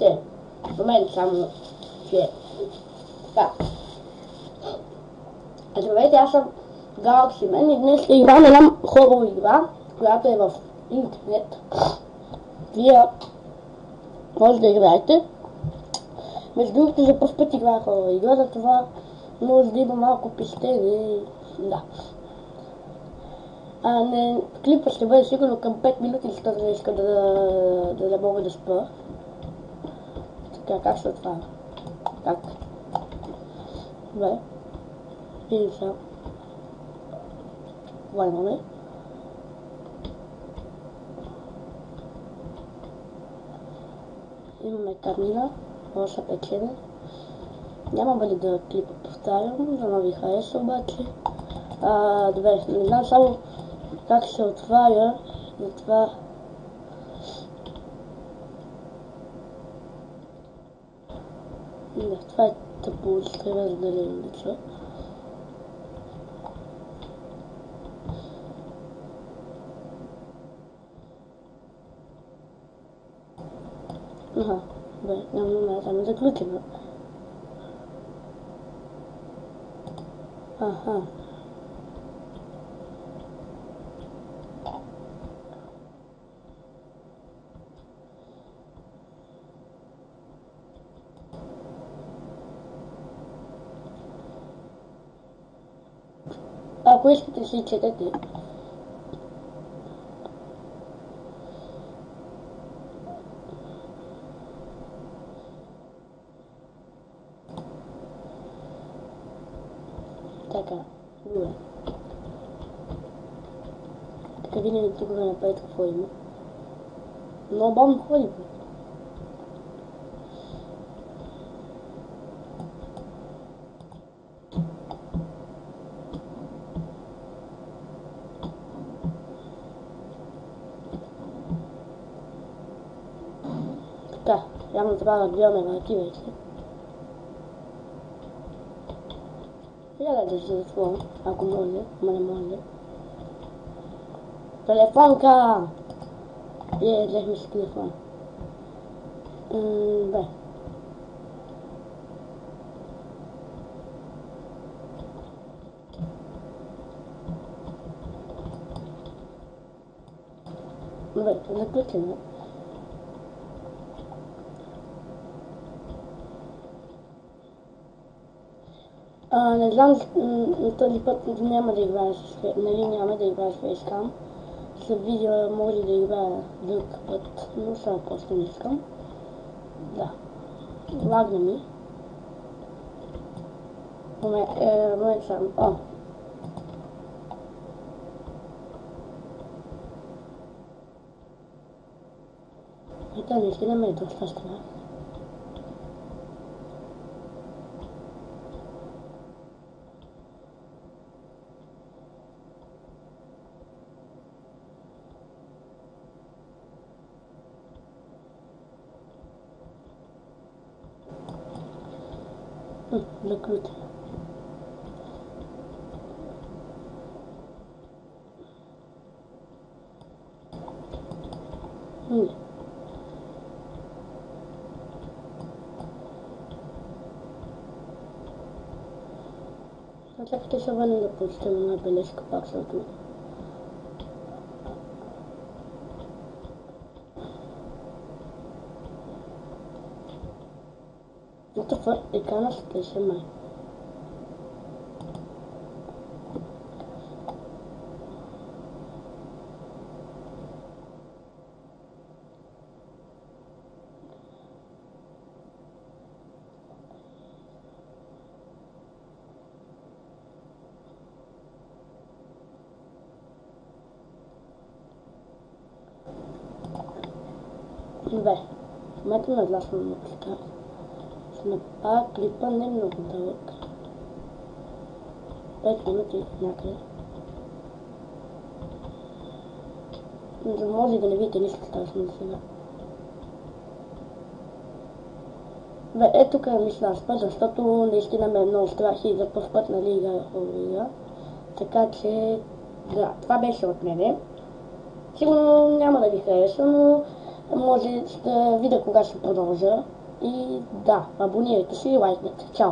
видите в момента само, че така. Здравейте, аз съм Galaxy Man и днес ще играм една хорова игра, която е в интернет. Вие може да играете. Между другото, за пръв път играя хорова игра, затова може да има малко пищение. Да. Клипът ще бъде сигурно към 5 минути, защото не иска да не мога да спа. Така, как ще отваря? Как? Добре. И сега. Това имаме. Имаме камина, лоша печене. Няма ли да клипа повтарям, за нови хареса обаче. Добре, не знам само как се отваря, затова... Да, това е тъпо, че трябва да не лича. Добре, няма само заключено. Ако искате си четете. Така, добре. Така винаги тук да направите какво има. Но бавно ходи. Така, явно трябва да гледаме на вече. Сега да се затворя, ако може, ама не може. Телефонка! Взехме си телефон. Бе. Добре, заключено. Не знам, този път няма да играеш, нали няма да играеш Facecam. За видео може да играя друг път, но сега просто не искам. Да. Лагна ми. Момент само. Ето наистина ме е доста страшно. Заключено. Чакай, ще се върна да прочетем една бележка пак, защото... Това екрана се теше май. Добре, в момента нагласно на клика. Ще направя клипа не много дълъг. 5 минути някъде. За да може да не видите нищо страшно за сега. Бе, тук мисля аз път, защото наистина ме е много страх и за пръв път, нали, играя хорова игра. Така че, да, това беше от мене. Сигурно няма да ви хареса, но може да видя кога ще продължа. И да, абонирайте се и лайкнете. Чао!